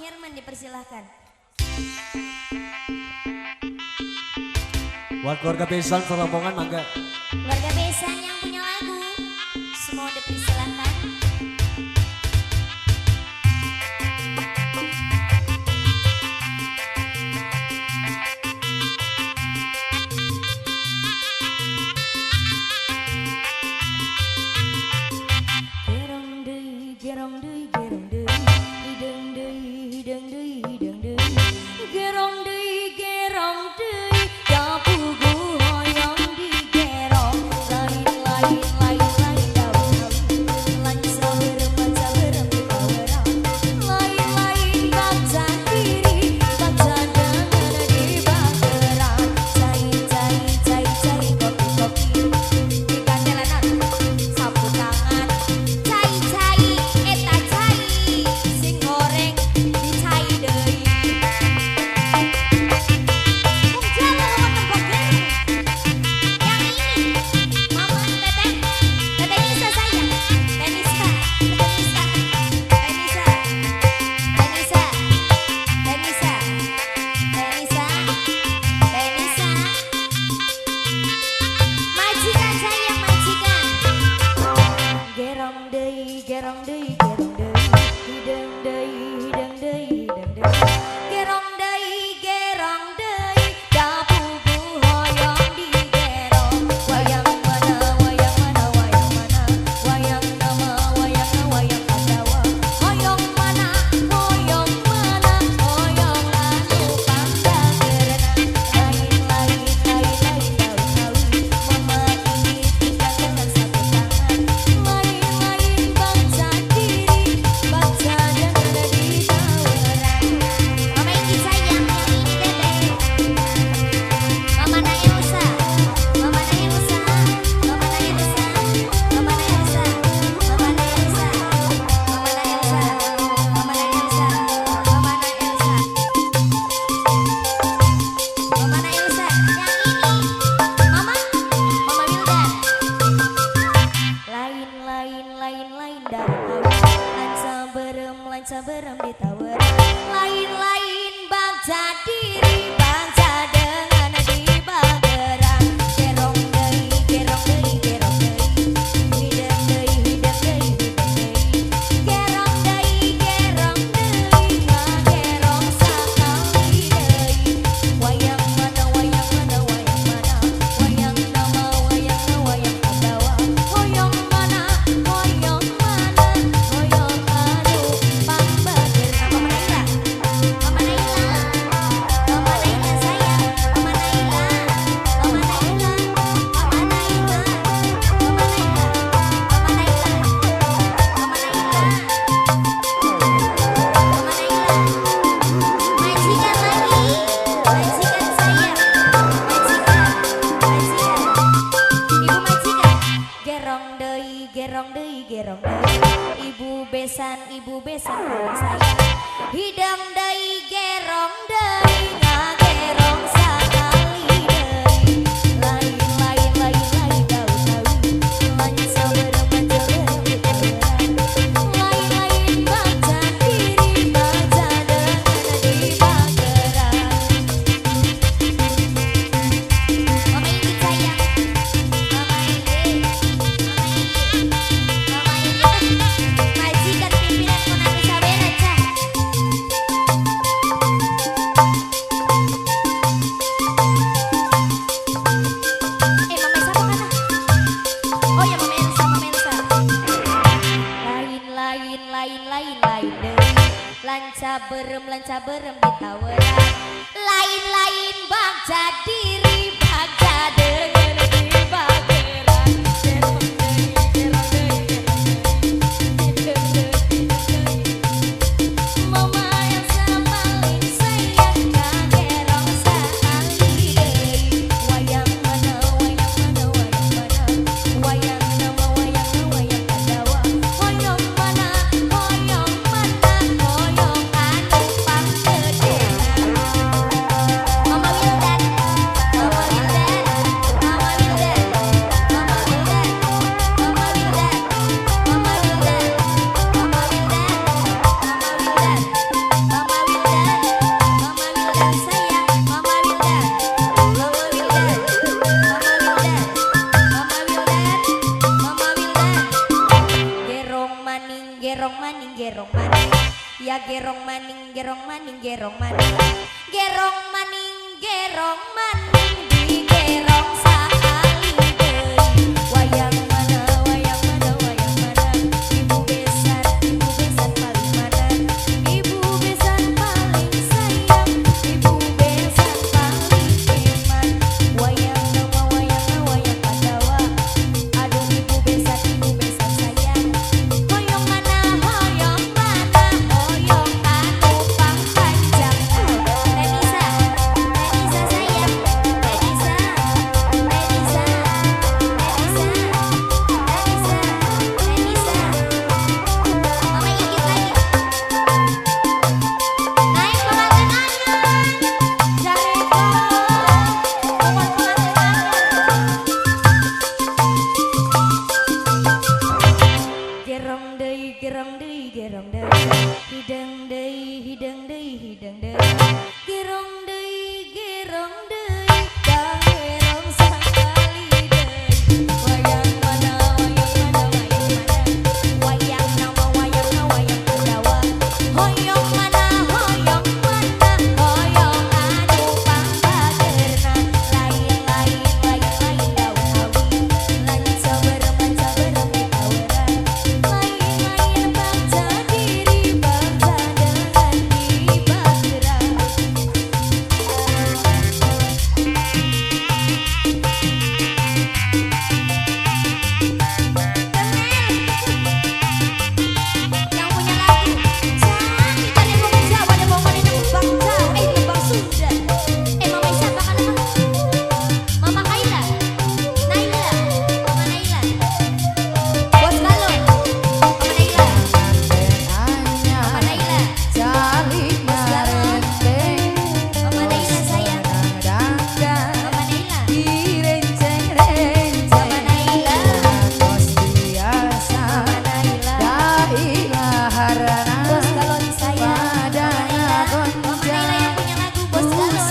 Herman dipersilahkan. Buat keluarga Besan Lamongan mangga. Keluarga Besan yang punya lagu, semua dipersilahkan. Gerong deui gerong deui hidung deui hidung deui hidung deui gerong deui gerong deui dapugu hoyong di gerong lain lain lain lain daun lain saberem di kawerang lain lain baca diri baca dengan di bagerang cai cai cai cai kopi kopi di kandelanan sapu tangan cai cai sing goreng dicai deui. Jalan tembok yang ini, mama teteh, teteh Nisa sayang, teh Nisa, teh Nisa, teh Nisa, teh Nisa, teh Nisa, teh Nisa, teh Nisa, majikan sayang majikan, gerong deui gerong deui gerong deui. Hidung deui hidung deui hidung deui gerong deui gerong deui dapugu hoyong di gerong wayang mana wayang mana wayang mana wayang nama wayang na wayang Pandawa hoyong mana hoyong mana hoyong anu pangdageurna lain lain lain lain daun-daun mama ini tinggal dengan satu tangan lain lain bangsa diri bangsa dengan di tawaran mama ini sayang yang ini teteh mama na Elsa mama na Elsa mama na Elsa mama na Elsa mama na Elsa mama na Elsa mama na Elsa mama na Elsa mama na Elsa yang ini mama mama Wildan lain lain lain lain dari lanca berem di tower lain lain bangsa diri bangsa dengan di bagerang gerong deui gerong deui gerong deui hidung deui hidung deui hidung deui gerong deui gerong deui ngagerong sakali deui wayang mana wayang mana wayang mana wayang nama wayang na wayang Pandawa hoyong mana hoyong mana hoyong anu pangbageurna mama Naila mama Naila mama Naila sayang mama Naila mama Naila mama Naila mama Naila mama Naila mama Naila mama Naila majikan lagi majikan sayang majikan majikan ibu majikan gerong deui gerong deui gerong deui ibu besan sayang hidung deui gerong deui ngagerong sakali deui lain lain lain lain daun-daun lain saberem di kawerang lain lain baca diri baca dengan di bagerang mama ini sayang mama ini mama ini majikan pimpinan Konami Sabera cah mama siapa kana oh ya mama Elsa lain lain lain lain lain deui lanca berem di taweran lain lain bangsa diri bangsa dengan di bageran gerong deui gerong deui gerong deui hidung deui mama Elsa paling sayang kagerong sakali deui wayang mana wayang mana wayang mana wayang nama wayang na wayang Pandawa hoyong mana hoyong mana hoyong anu panggeurna mama Wildan mama Ya gerong maning gerong maning gerong maning gerong maning gerong maning di gerong sakali deui wayang mana wayang mana wayang mana ibu besan paling mana ibu besan paling sayang ibu besan paling iman wayang nama wayang Pandawa aduh ibu besan sayang hoyong mana hoyong anu pangpanjang Renisa sayang Renisa mama gigit lagi naik pengantin angan Jareko mohon pengantin angan gerong deui gerong deui hidang deui hidang gerong deui da gerong sakali deui wayang mana wayang nama wayang Pandawa hoyong mana hoyong anu pangbageurna lain daun awi lain saberem di kaweran lain bangsa diri bangsa dengan di bageran yang punya lagu cantik ada momen Jawa ada momen Lembang Jawa Lembang Sunda Mama Isa bakal apa Mama Kaila Naila Mama Naila Bos Galon Mama Naila Mama Naila Mama Naila sayang Mama Naila Mama Naila Bos Galon sayang Mama Naila yang punya lagu Bos Galon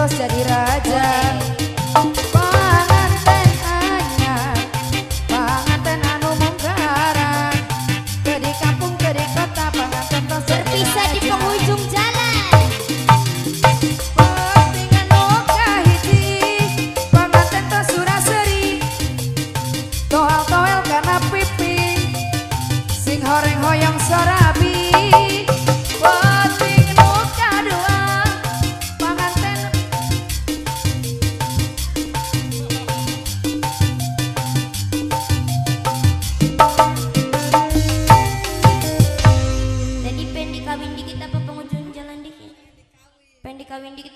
jadi raja panganten anyar panganten anu munggaran ke di kampung ke di kota panganten tos berpisah di penghujung jalan pentingan muka hiji panganten tos suraseri toel-toel karena pipi sing horeng hoyong sorabi penting muka dua panganten jadi pengen dikawin dikit apa penghujung jalan dikit pengen dikawin dikit